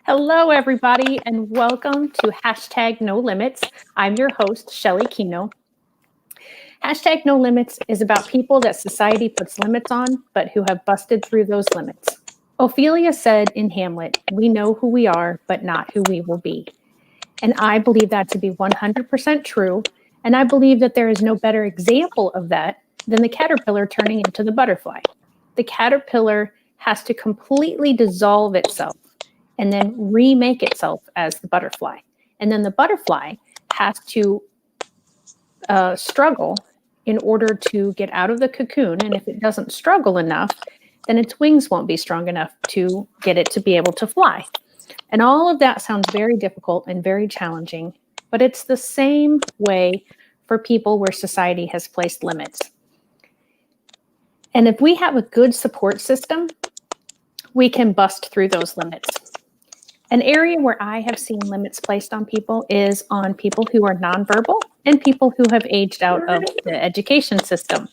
Hello, everybody, and welcome to hashtag No Limits. I'm your host, Shelley Kino. Hashtag No Limits is about people that society puts limits on, but who have busted through those limits. Ophelia said in Hamlet, "We know who we are, but not who we will be." And I believe that to be 100% true. And I believe that there is no better example of that than the caterpillar turning into the butterfly. The caterpillar has to completely dissolve itself and then remake itself as the butterfly. And then the butterfly has to struggle in order to get out of the cocoon. And if it doesn't struggle enough, then its wings won't be strong enough to get it to be able to fly. And all of that sounds very difficult and very challenging, but it's the same way for people where society has placed limits. And if we have a good support system, we can bust through those limits. An area where I have seen limits placed on people is on people who are nonverbal and people who have aged out of the education system.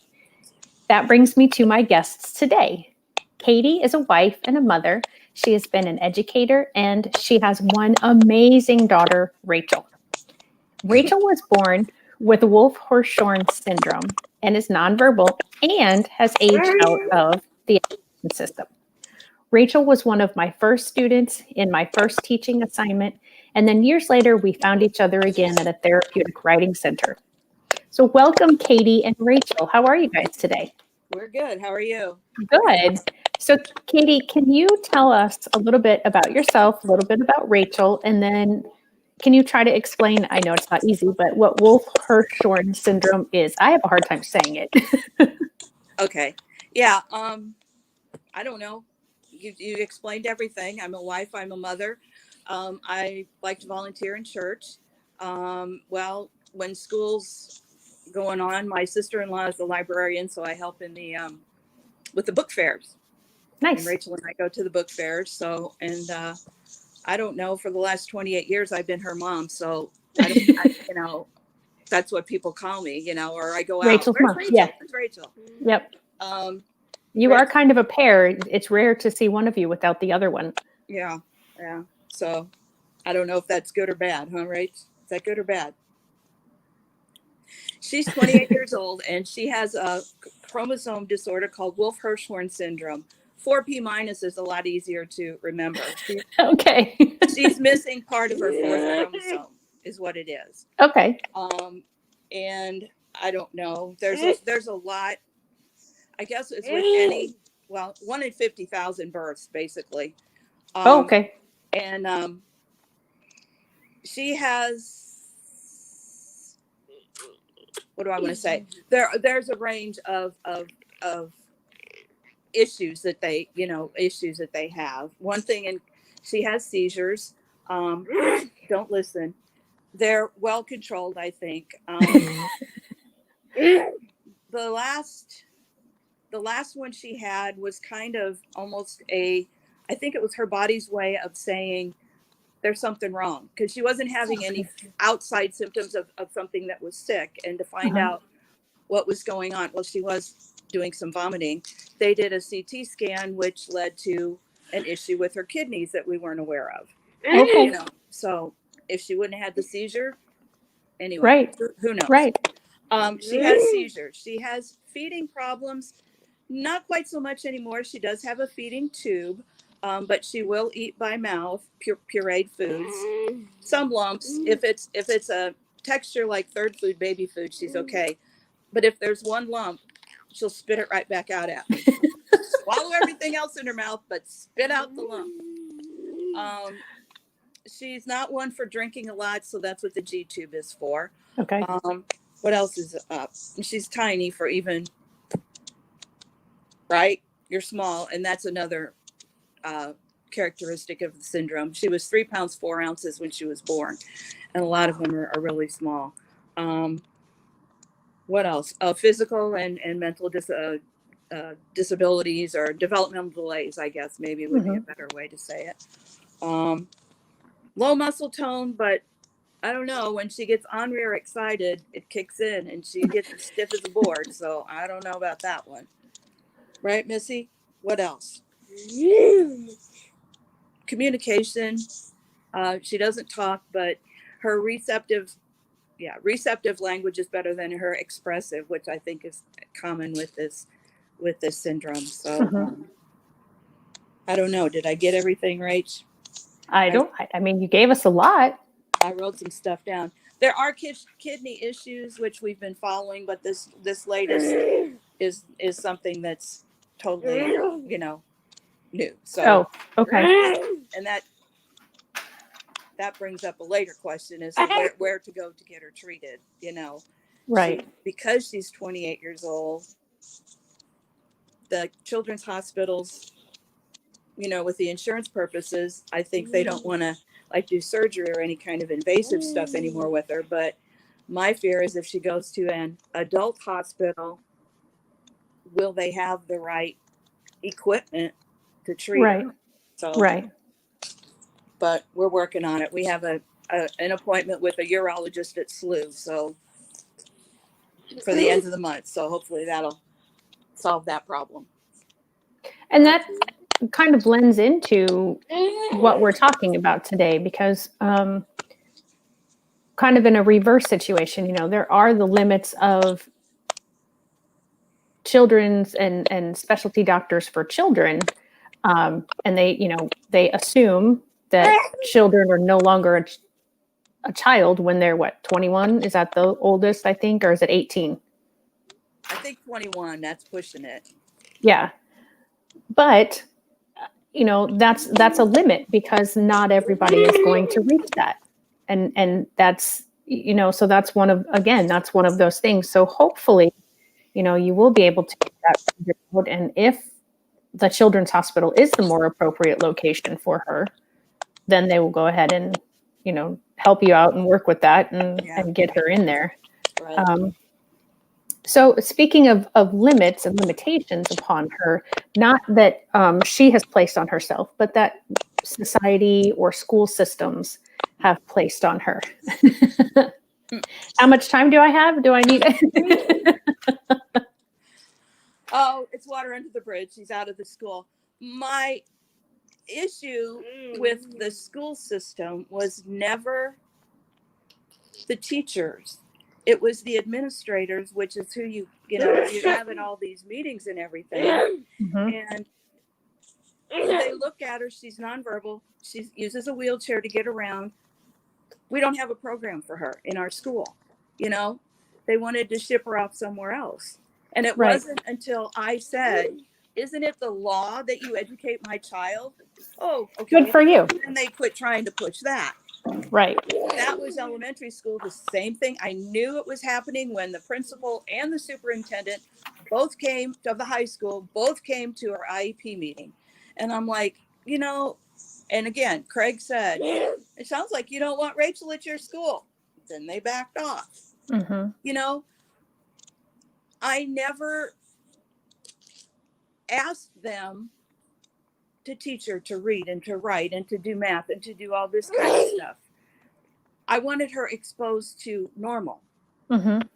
That brings me to my guests today. Katie is a wife and a mother. She has been an educator and she has one amazing daughter, Rachel. Rachel was born with Wolf HIrschhorn Syndrome and is nonverbal and has aged out of the education system. Rachel was one of my first students in my first teaching assignment, and then years later, we found each other again at a therapeutic writing center. So, welcome, Katie and Rachel. How are you guys today? We're good. How are you? Good. So, Katie, can you tell us a little bit about yourself, a little bit about Rachel, and then can you try to explain? I know it's not easy, but what Wolf HIrschhorn Syndrome is? I have a hard time saying it. Okay. Yeah. I don't know. You explained everything. I'm a wife. I'm a mother. I like to volunteer in church. When school's going on, my sister-in-law is a librarian, so I help in the with the book fairs. Nice. And Rachel and I go to the book fairs. So, and I don't know. For the last 28 years, I've been her mom. So, that's what people call me. Or I go out. Rachel's Where's mom. Rachel? Yeah. Where's Rachel? Yep. You Rachel, are kind of a pair. It's rare to see one of you without the other one. Yeah. So I don't know if that's good or bad, huh, Rach? Is that good or bad? She's 28 years old and she has a chromosome disorder called Wolf HIrschhorn Syndrome. 4p minus is a lot easier to remember. Okay. She's missing part of her fourth chromosome, is what it is. Okay. And I don't know. There's a lot. I guess it's with any. 1 in 50,000 births, basically. Okay. And she has, what do I want to say? There's a range of issues that they have. One thing, and she has seizures. Don't listen. They're well controlled, I think. The last one she had was kind of almost I think it was her body's way of saying there's something wrong, because she wasn't having any outside symptoms of something that was sick. And to find out what was going on, well, she was doing some vomiting. They did a CT scan, which led to an issue with her kidneys that we weren't aware of. Okay. So if she wouldn't have had the seizure, anyway, Right. Who knows? Right. She has seizures. She has feeding problems. Not quite so much anymore. She does have a feeding tube, but she will eat by mouth pureed foods. Some lumps. If it's a texture like third food, baby food, she's okay. But if there's one lump, she'll spit it right back out at me. Swallow everything else in her mouth, but spit out the lump. She's not one for drinking a lot, so that's what the G tube is for. Okay. What else is up? She's tiny for even, right? You're small, and that's another characteristic of the syndrome. She was 3 pounds 4 ounces when she was born, and a lot of them are really small. What else? Physical and mental disabilities or developmental delays, I guess maybe would be a better way to say it. Low muscle tone, but I don't know, when she gets ornery or excited, it kicks in and she gets as stiff as a board. So I don't know about that one. Right, Missy? What else? communication, she doesn't talk, but her receptive language is better than her expressive, which I think is common with this syndrome. So I don't know. Did I get everything right? I mean, you gave us a lot. I wrote some stuff down. There are kidney issues, which we've been following, but this latest is something that's totally, new. So, okay. And that brings up a later question: is where to go to get her treated? Right. Because she's 28 years old, the children's hospitals, with the insurance purposes, I think they don't want to do surgery or any kind of invasive stuff anymore with her. But my fear is if she goes to an adult hospital, will they have the right equipment to treat her? So, right. But we're working on it. We have an appointment with a urologist at SLU, so for the end of the month. So hopefully that'll solve that problem. And that kind of blends into what we're talking about today, because kind of in a reverse situation, there are the limits of children's and specialty doctors for children. And they assume that children are no longer a child when they're 21? Is that the oldest, I think, or is it 18? I think 21, that's pushing it. Yeah. But that's a limit, because not everybody is going to reach that. And that's, so that's one of those things. So hopefully, you will be able to get that out. And if the children's hospital is the more appropriate location for her, then they will go ahead and, help you out and work with that and get her in there. Right. So speaking of limits and limitations upon her, not that she has placed on herself, but that society or school systems have placed on her. How much time do I have? Do I need it? Oh, it's water under the bridge. She's out of the school. My issue with the school system was never the teachers. It was the administrators, which is who you're having all these meetings and everything. And they look at her, she's nonverbal. She uses a wheelchair to get around. We don't have a program for her in our school. They wanted to ship her off somewhere else. And it wasn't until I said, isn't it the law that you educate my child? Oh, okay. Good for you. And they quit trying to push that. Right. That was elementary school, the same thing. I knew it was happening when the principal and the superintendent both came to the high school, both came to our IEP meeting. And I'm like, and again, Craig said, it sounds like you don't want Rachel at your school. Then they backed off. I never asked them to teach her to read and to write and to do math and to do all this kind of stuff. I wanted her exposed to normal,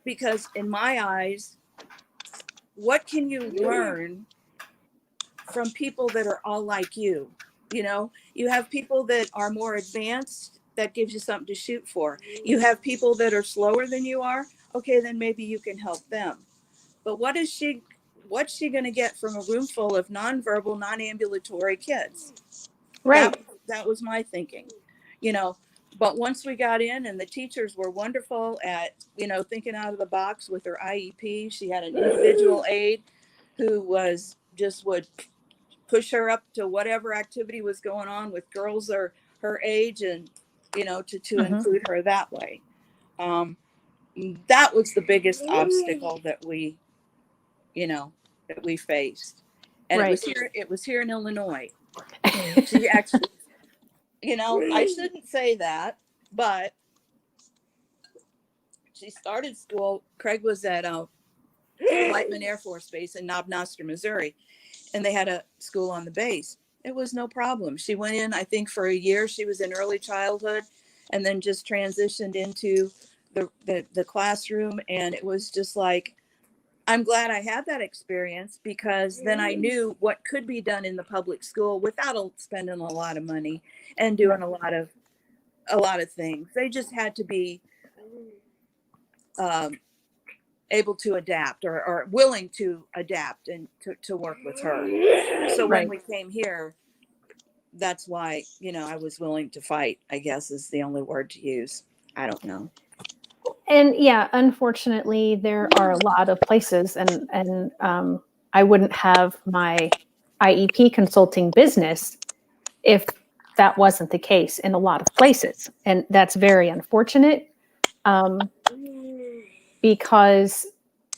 because in my eyes, what can you learn from people that are all like you? You have people that are more advanced, that gives you something to shoot for. You have people that are slower than you are. Okay, then maybe you can help them. But what's she going to get from a room full of nonverbal, non-ambulatory kids? Right. That was my thinking, But once we got in, and the teachers were wonderful at, thinking out of the box with her IEP. She had an individual aide who would push her up to whatever activity was going on with girls or her age, and, to include her that way. That was the biggest obstacle that we faced. And it was here in Illinois. She actually, I shouldn't say that, but she started school. Craig was at Whiteman Air Force Base in Knob Noster, Missouri, and they had a school on the base. It was no problem. She went in, I think, for a year. She was in early childhood, and then just transitioned into the classroom. And it was just like, I'm glad I had that experience, because then I knew what could be done in the public school without spending a lot of money and doing a lot of things. They just had to be um, able to adapt, or willing to adapt and to work with her. So when Right. we came here, that's why, I was willing to fight, I guess is the only word to use. I don't know. And yeah, unfortunately, there are a lot of places, and I wouldn't have my IEP consulting business if that wasn't the case in a lot of places, and that's very unfortunate, um, because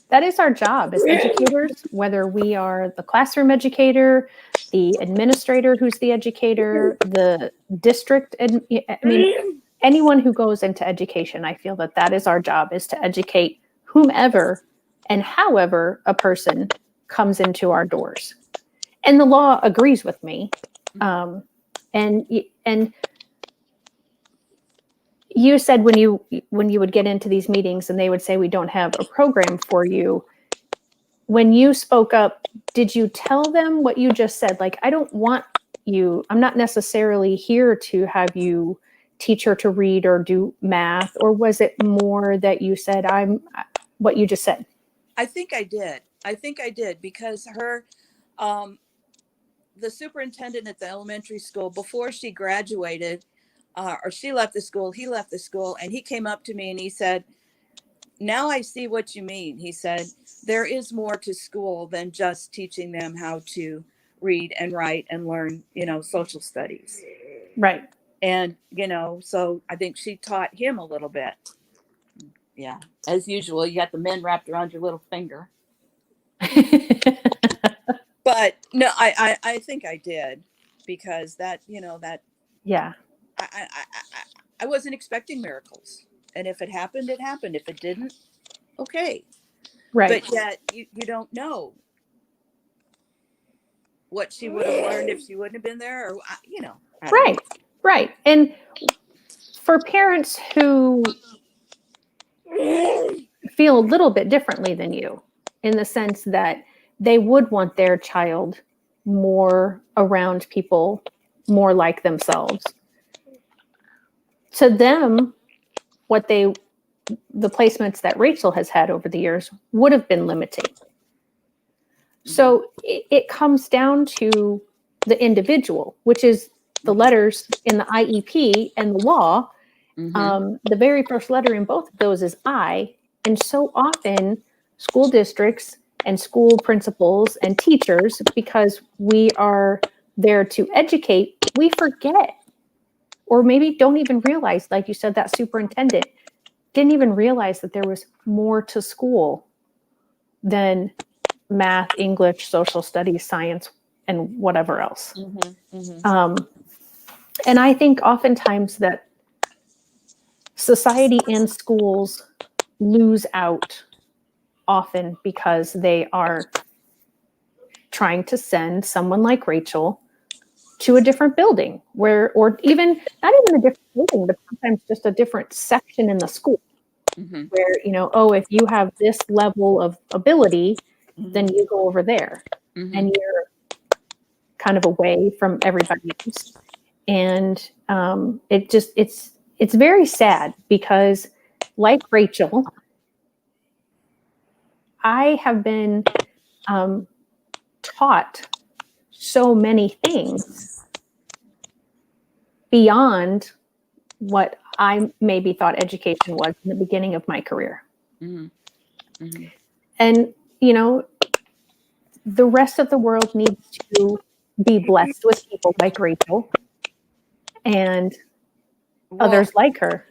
that is our job as educators, whether we are the classroom educator, the administrator who's the educator, the district. I mean, anyone who goes into education, I feel that that is our job, is to educate whomever and however a person comes into our doors. And the law agrees with me. And you said when you would get into these meetings and they would say, we don't have a program for you. When you spoke up, did you tell them what you just said? Like, I don't want you, I'm not necessarily here to have you teach her to read or do math, or was it more that you said, what you just said? I think I did, because the superintendent at the elementary school, before she graduated, or she left the school, he left the school, and he came up to me and he said, now I see what you mean. He said, there is more to school than just teaching them how to read and write and learn, social studies. Right. And, so I think she taught him a little bit. Yeah. As usual, you got the men wrapped around your little finger. But no, I think I did, because that, Yeah. I wasn't expecting miracles. And if it happened, it happened. If it didn't, okay. Right. But yet you don't know what she would have learned if she wouldn't have been there, or, Right. Right. And for parents who feel a little bit differently than you, in the sense that they would want their child more around people more like themselves, to them, the placements that Rachel has had over the years would have been limiting. So it comes down to the individual, which is the letters in the IEP and the law. The very first letter in both of those is I. And so often school districts and school principals and teachers, because we are there to educate, we forget, or maybe don't even realize, like you said, that superintendent didn't even realize that there was more to school than math, English, social studies, science, and whatever else. And I think oftentimes that society and schools lose out often because they are trying to send someone like Rachel to a different building, or even not even a different building, but sometimes just a different section in the school, where, oh, if you have this level of ability, then you go over there, and you're kind of away from everybody else. And it's very sad, because like Rachel, I have been taught so many things beyond what I maybe thought education was in the beginning of my career. And, the rest of the world needs to be blessed with people like Rachel and others like her.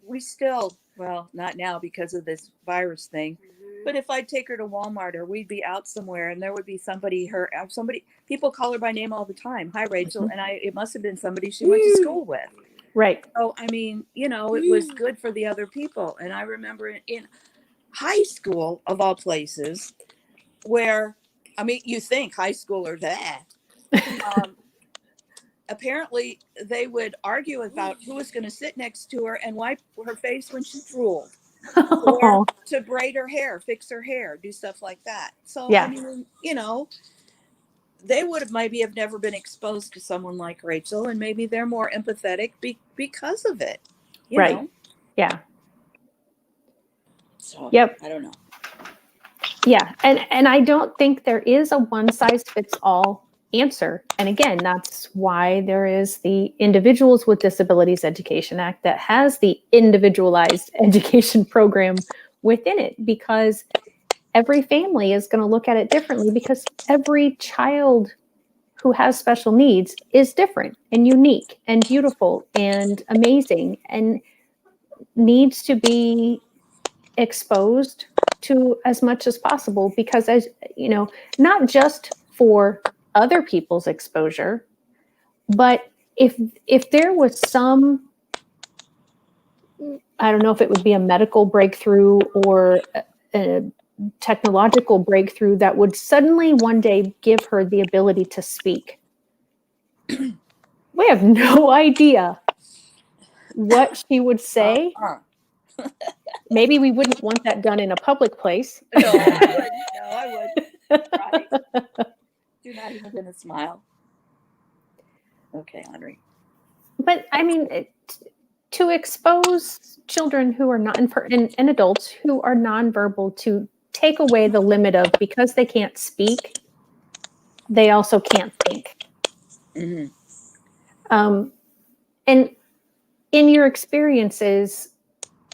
We still, well, not now because of this virus thing, but if I'd take her to Walmart, or we'd be out somewhere and there would be somebody, people call her by name all the time. Hi, Rachel. And it must have been somebody she went to school with. Right. So, I mean, it was good for the other people. And I remember in high school, of all places, where, I mean, you think high school or that, apparently they would argue about who was going to sit next to her and wipe her face when she drooled. or to braid her hair, fix her hair, do stuff like that. So, Yeah. I mean, they would have maybe have never been exposed to someone like Rachel, and maybe they're more empathetic because of it. You Right. know? Yeah. So, Yep. I don't know. Yeah. And I don't think there is a one size fits all answer. And again, that's why there is the Individuals with Disabilities Education Act that has the individualized education program within it, because every family is going to look at it differently, because every child who has special needs is different and unique and beautiful and amazing and needs to be exposed to as much as possible, because, as you know, not just for other people's exposure, but if there was some, I don't know if it would be a medical breakthrough or a technological breakthrough that would suddenly one day give her the ability to speak. We have no idea what she would say. Maybe we wouldn't want that done in a public place. No, I wouldn't. Right. You're not even going to smile. Okay, Henry. But I mean, to expose children who are not, and adults who are nonverbal, to take away the limit of, because they can't speak, they also can't think. Mm-hmm. And in your experiences,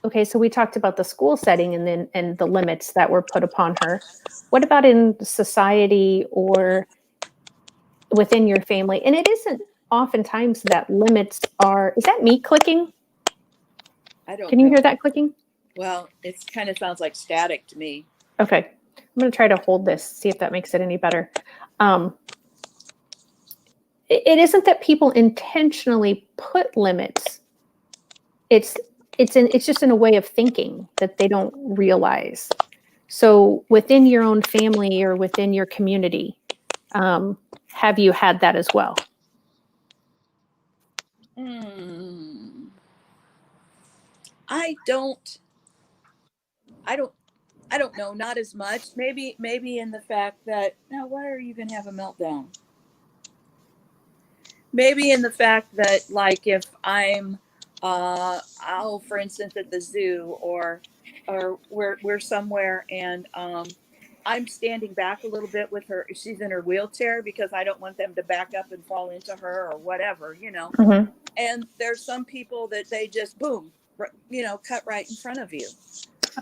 okay, so we talked about the school setting and the limits that were put upon her. What about in society or within your family? And it isn't oftentimes that limits are, is that me clicking? I don't Can you know. hear that clicking? Well, it kind of sounds like static to me. Okay. I'm going to try to hold this, see if that makes it any better. It isn't that people intentionally put limits. It's just in a way of thinking that they don't realize. So within your own family or within your community, have you had that as well? I don't know, not as much. Maybe in the fact that, now why are you going to have a meltdown? Maybe in the fact that, like, if I'm for instance, at the zoo or we're somewhere and I'm standing back a little bit with her. She's in her wheelchair because I don't want them to back up and fall into her or whatever, Mm-hmm. And there's some people that they just boom, cut right in front of you.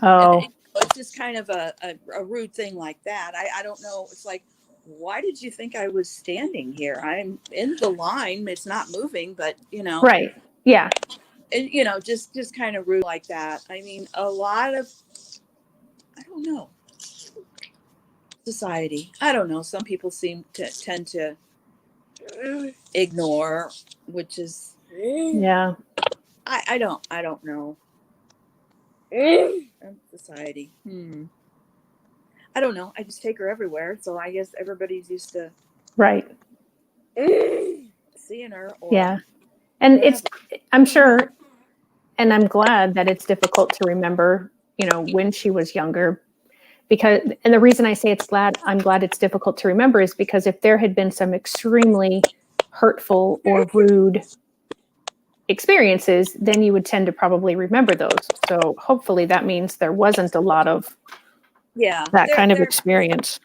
Oh, And it's just kind of a rude thing like that. I don't know. It's like, why did you think I was standing here? I'm in the line. It's not moving, but right. Yeah. And, just kind of rude like that. I mean, a lot of, I don't know, society. I don't know. Some people tend to ignore, which is, Yeah. I don't know. Society. I don't know. I just take her everywhere. So I guess everybody's used to Right. seeing her. Yeah. And I'm sure, and I'm glad that it's difficult to remember, when she was younger, and the reason I say I'm glad it's difficult to remember is because if there had been some extremely hurtful or rude experiences, then you would tend to probably remember those. So hopefully that means there wasn't a lot of that kind of experience.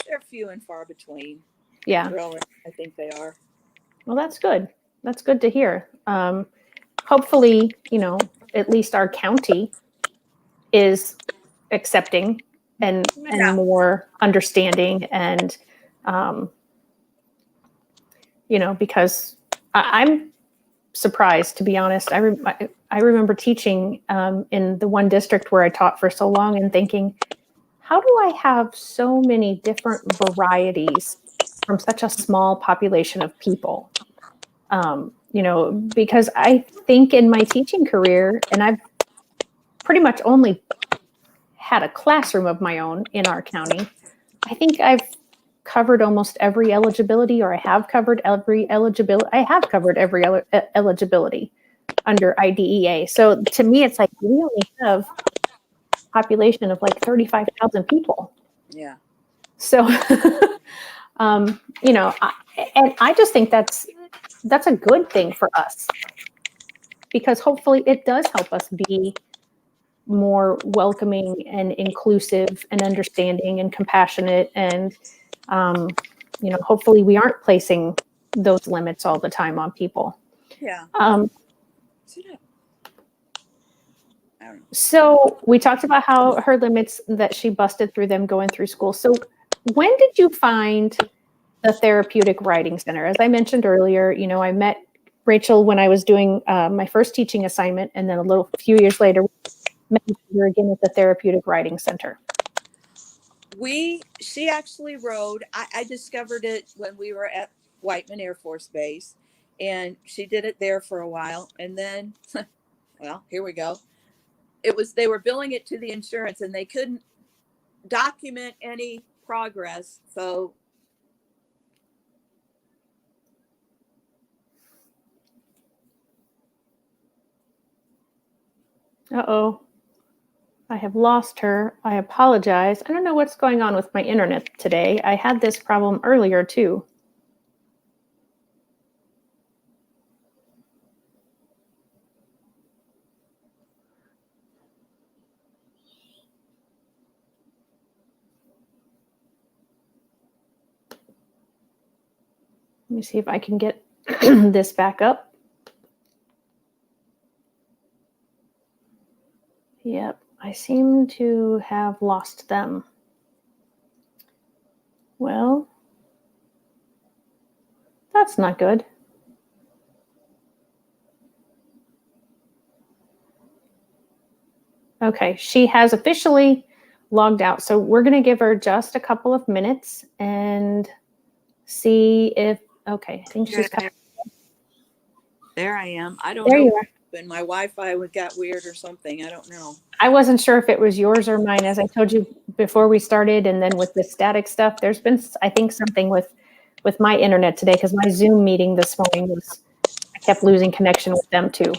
They're few and far between. Yeah. Really, I think they are. Well, that's good. That's good to hear. Hopefully, at least our county is accepting and more understanding, and because I'm surprised, to be honest. I remember teaching in the one district where I taught for so long and thinking, how do I have so many different varieties from such a small population of people? Because I think in my teaching career, and I've pretty much only had a classroom of my own in our county, I think I've covered almost every eligibility, or I have covered every eligibility. I have covered every eligibility under IDEA. So to me, it's like we only have population of like 35,000 people. Yeah. So, you know, and I just think that's a good thing for us, because hopefully it does help us be more welcoming and inclusive and understanding and compassionate. And, you know, hopefully we aren't placing those limits all the time on people. Yeah. Sit up. So we talked about how her limits, that she busted through them going through school. So when did you find the therapeutic writing center? As I mentioned earlier, you know, I met Rachel when I was doing my first teaching assignment, and then a few years later, met her again at the therapeutic writing center. She actually rode. I discovered it when we were at Whiteman Air Force Base, and she did it there for a while, and then, well, here we go. They were billing it to the insurance, and they couldn't document any progress. So Uh-oh. I have lost her. I apologize. I don't know what's going on with my internet today. I had this problem earlier too. Let me see if I can get this back up. Yep, I seem to have lost them. Well, that's not good. Okay, she has officially logged out. So we're going to give her just a couple of minutes and see if, okay, I think she's coming. There I am. I don't There know. you are. When my Wi-Fi got weird or something. I don't know. I wasn't sure if it was yours or mine. As I told you before we started, and then with the static stuff, there's been, I think, something with my internet today, because my Zoom meeting this morning I kept losing connection with them too.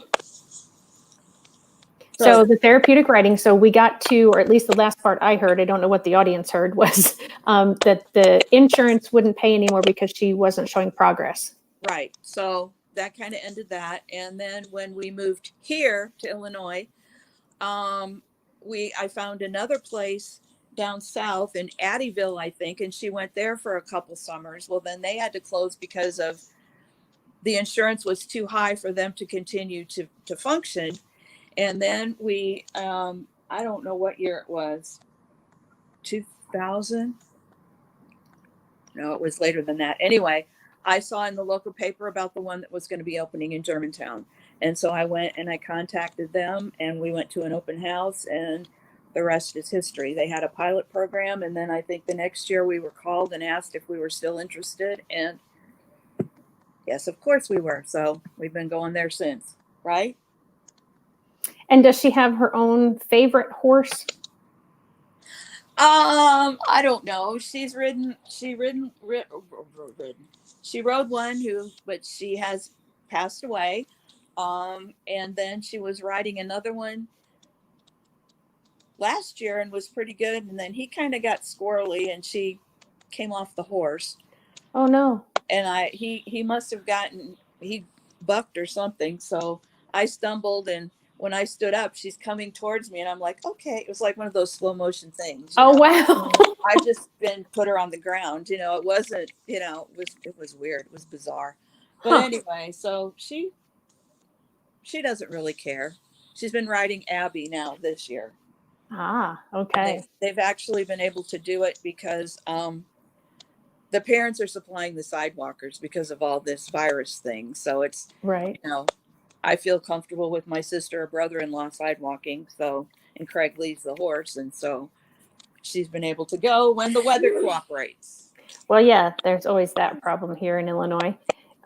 So the therapeutic writing, so we got to, or at least the last part I heard, I don't know what the audience heard, was that the insurance wouldn't pay anymore because she wasn't showing progress. Right. So that kind of ended that. And then when we moved here to Illinois, I found another place down south in Addyville, I think, and she went there for a couple summers. Well, then they had to close because of the insurance was too high for them to continue to function. And then I don't know what year it was, 2000. No, it was later than that. Anyway, I saw in the local paper about the one that was going to be opening in Germantown. And so I went and I contacted them, and we went to an open house, and the rest is history. They had a pilot program. And then I think the next year we were called and asked if we were still interested. And yes, of course we were. So we've been going there since, right? And does she have her own favorite horse? I don't know. She rode one but she has passed away. And then she was riding another one last year and was pretty good. And then he kind of got squirrely and she came off the horse. Oh no. And he must have he bucked or something. So I stumbled, and when I stood up, she's coming towards me, and I'm like, okay. It was like one of those slow motion things. Oh, wow. I just put her on the ground. It wasn't, it was weird. It was bizarre. But anyway, so she doesn't really care. She's been riding Abby now this year. Ah, okay. They've actually been able to do it because the parents are supplying the sidewalkers because of all this virus thing. So it's right. I feel comfortable with my sister or brother-in-law sidewalking. So, and Craig leads the horse. And so she's been able to go when the weather cooperates. Well, yeah, there's always that problem here in Illinois.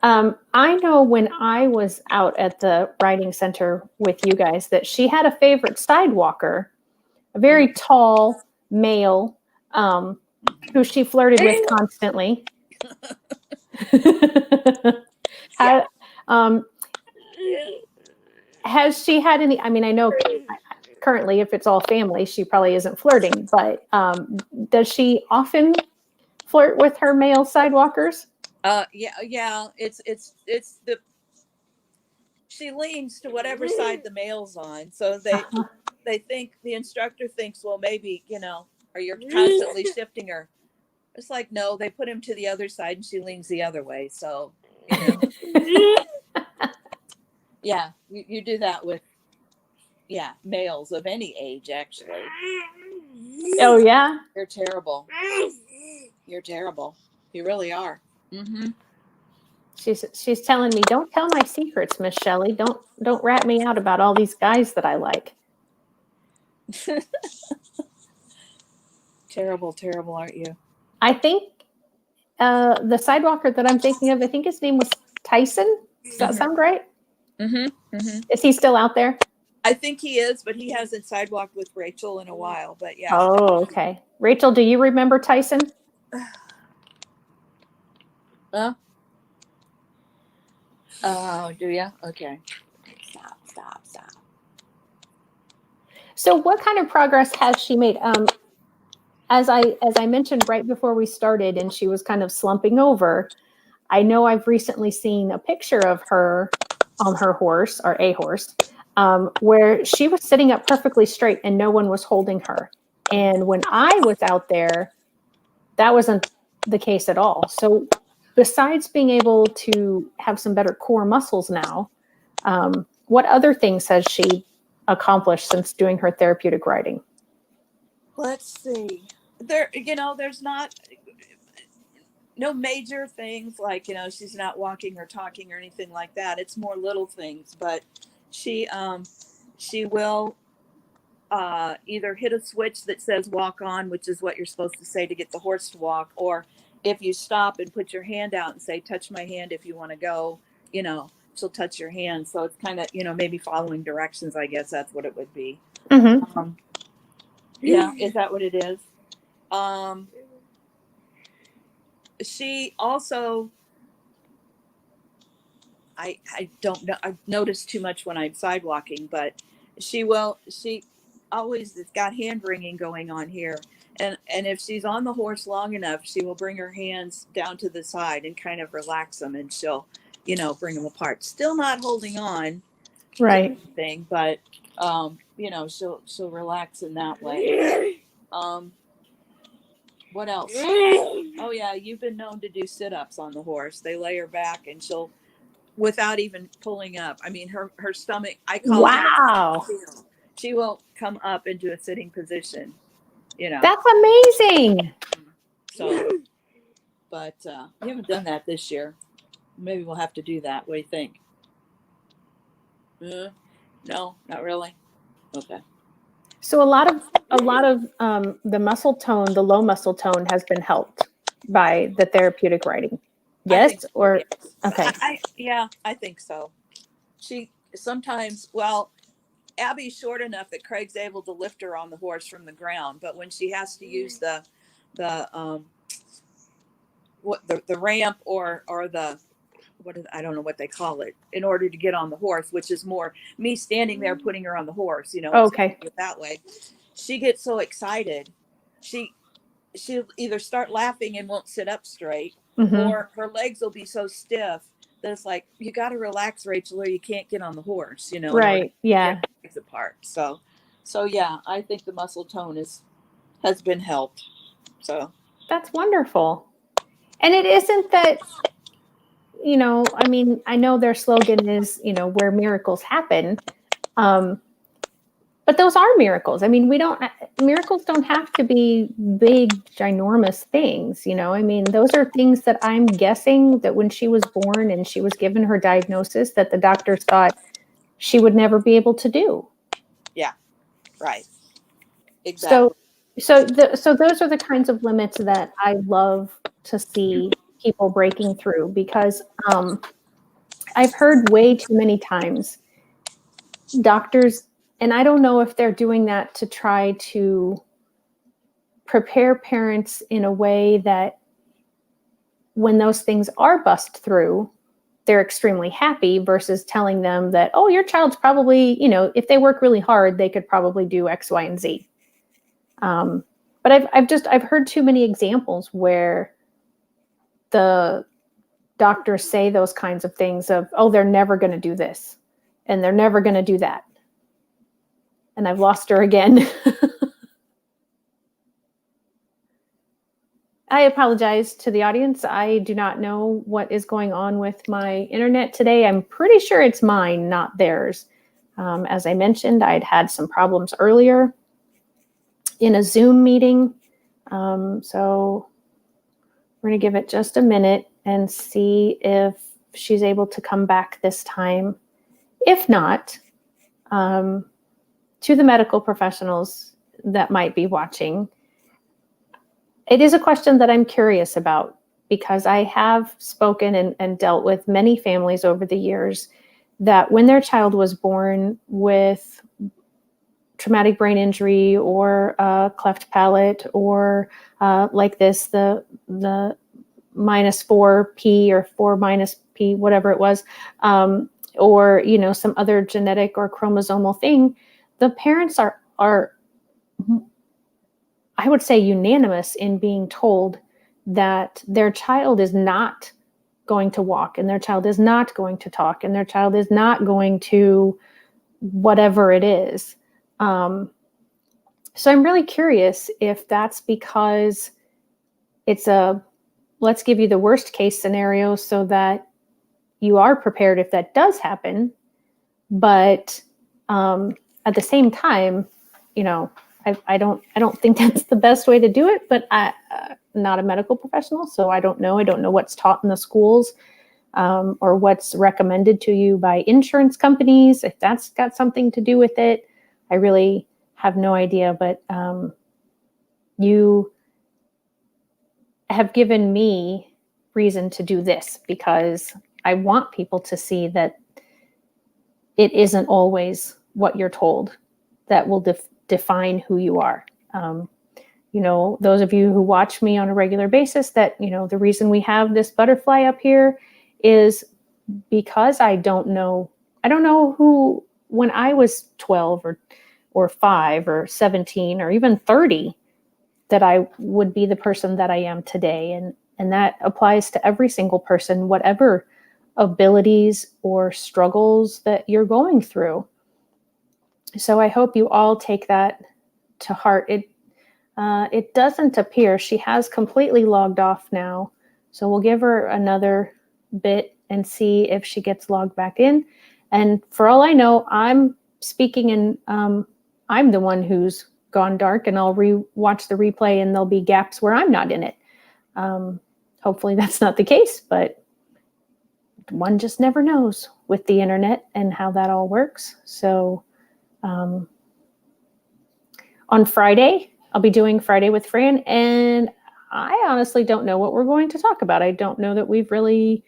I know when I was out at the riding center with you guys that she had a favorite sidewalker, a very tall male, who she flirted with constantly. Has she had any, I mean, I know currently, if it's all family, she probably isn't flirting, but does she often flirt with her male sidewalkers? Yeah. It's the she leans to whatever side the male's on. So they think the instructor thinks, well, maybe, or you're constantly shifting her. It's like, no, they put him to the other side and she leans the other way. So, yeah, you do that with, males of any age, actually. Oh, yeah? You're terrible. You're terrible. You really are. Mm-hmm. She's telling me, don't tell my secrets, Miss Shelley. Don't rat me out about all these guys that I like. Terrible, aren't you? I think the sidewalker that I'm thinking of, I think his name was Tyson. Does that sound right? Mm-hmm. Mm-hmm. Is he still out there? I think he is, but he hasn't sidewalked with Rachel in a while. But yeah. Oh, okay. Rachel, do you remember Tyson? Oh, do you? Okay. Stop. So what kind of progress has she made? As I mentioned right before we started and she was kind of slumping over, I know I've recently seen a picture of her on her horse, or a horse, where she was sitting up perfectly straight and no one was holding her. And when I was out there, that wasn't the case at all. So besides being able to have some better core muscles now, what other things has she accomplished since doing her therapeutic riding? Let's see. There's no major things like, she's not walking or talking or anything like that. It's more little things, but she will either hit a switch that says walk on, which is what you're supposed to say to get the horse to walk, or if you stop and put your hand out and say, touch my hand if you want to go, she'll touch your hand. So it's kind of, maybe following directions, I guess that's what it would be. Mm-hmm. Yeah, is that what it is? She also, I don't know, I noticed too much when I'm sidewalking, but she always has got hand wringing going on here. And if she's on the horse long enough, she will bring her hands down to the side and kind of relax them, and she'll, bring them apart. Still not holding on Right. to anything, but she'll relax in that way. What else? Oh yeah, you've been known to do sit-ups on the horse. They lay her back and she'll, without even pulling up. I mean, her stomach, I call Wow. it, she will come up into a sitting position, That's amazing. So, but we haven't done that this year. Maybe we'll have to do that. What do you think? No, not really. Okay. So a lot of the muscle tone, the low muscle tone, has been helped by the therapeutic riding. Yes, or yes. okay. I think so. She sometimes, well, Abby's short enough that Craig's able to lift her on the horse from the ground, but when she has to use the ramp or the I don't know what they call it, in order to get on the horse, which is more me standing there putting her on the horse, Okay. that way. She gets so excited. She'll either start laughing and won't sit up straight, or her legs will be so stiff that it's like, you got to relax, Rachel, or you can't get on the horse, Right. Yeah. Get legs apart. So yeah, I think the muscle tone has been helped. So That's wonderful. And it isn't that, I mean, I know their slogan is, where miracles happen. But those are miracles. I mean, miracles don't have to be big, ginormous things, I mean, those are things that I'm guessing that when she was born and she was given her diagnosis, that the doctors thought she would never be able to do. Yeah, right. Exactly. So those are the kinds of limits that I love to see people breaking through, because I've heard way too many times doctors, and I don't know if they're doing that to try to prepare parents in a way that when those things are bust through, they're extremely happy versus telling them that, oh, your child's probably, if they work really hard, they could probably do X, Y, and Z. But I've heard too many examples where the doctors say those kinds of things of, oh, they're never going to do this and they're never going to do that. And I've lost her again. I apologize to the audience. I do not know what is going on with my internet today. I'm pretty sure it's mine, not theirs. As I mentioned, I'd had some problems earlier in a Zoom meeting. So we're going to give it just a minute and see if she's able to come back this time. If not, to the medical professionals that might be watching, it is a question that I'm curious about because I have spoken and dealt with many families over the years that when their child was born with traumatic brain injury or cleft palate or like this, the -4P or 4-P, whatever it was, or, some other genetic or chromosomal thing, the parents are, I would say, unanimous in being told that their child is not going to walk and their child is not going to talk and their child is not going to whatever it is. So I'm really curious if that's because it's let's give you the worst case scenario so that you are prepared if that does happen. But at the same time, I don't think that's the best way to do it, but I'm not a medical professional, so I don't know. I don't know what's taught in the schools or what's recommended to you by insurance companies, if that's got something to do with it. I really have no idea, but you have given me reason to do this because I want people to see that it isn't always what you're told that will define who you are. Those of you who watch me on a regular basis, that, the reason we have this butterfly up here is because I don't know who, when I was 12 or 5 or 17 or even 30, that I would be the person that I am today. And that applies to every single person, whatever abilities or struggles that you're going through. So I hope you all take that to heart. It doesn't appear she has completely logged off now. So we'll give her another bit and see if she gets logged back in. And for all I know, I'm speaking and I'm the one who's gone dark, and I'll watch the replay and there'll be gaps where I'm not in it. Hopefully that's not the case, but one just never knows with the internet and how that all works. So on Friday, I'll be doing Friday with Fran, and I honestly don't know what we're going to talk about. I don't know that we've really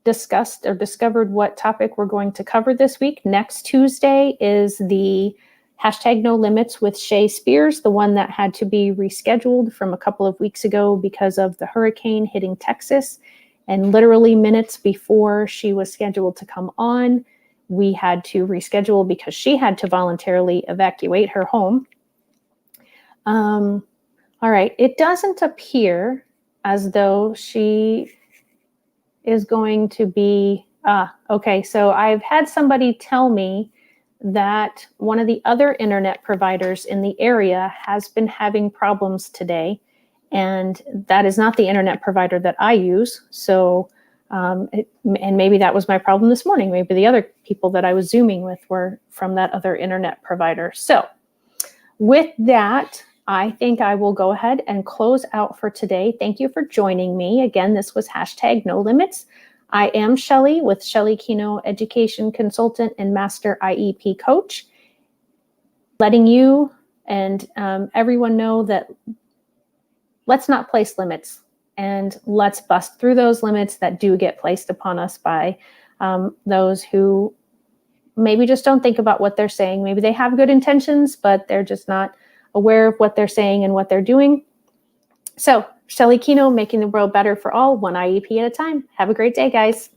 discussed or discovered what topic we're going to cover this week. Next Tuesday is the #NoLimits with Shea Spears, the one that had to be rescheduled from a couple of weeks ago because of the hurricane hitting Texas. And literally minutes before she was scheduled to come on, we had to reschedule because she had to voluntarily evacuate her home. All right, it doesn't appear as though she is going to be, okay, so I've had somebody tell me that one of the other internet providers in the area has been having problems today, and that is not the internet provider that I use. So, and maybe that was my problem this morning. Maybe the other people that I was Zooming with were from that other internet provider. So with that, I think I will go ahead and close out for today. Thank you for joining me. Again, this was #NoLimits. I am Shelley with Shelley Kino, Education Consultant and Master IEP Coach, letting you and everyone know that let's not place limits, and let's bust through those limits that do get placed upon us by those who maybe just don't think about what they're saying. Maybe they have good intentions, but they're just not aware of what they're saying and what they're doing. So, Shelley Kino, making the world better for all, one IEP at a time. Have a great day, guys.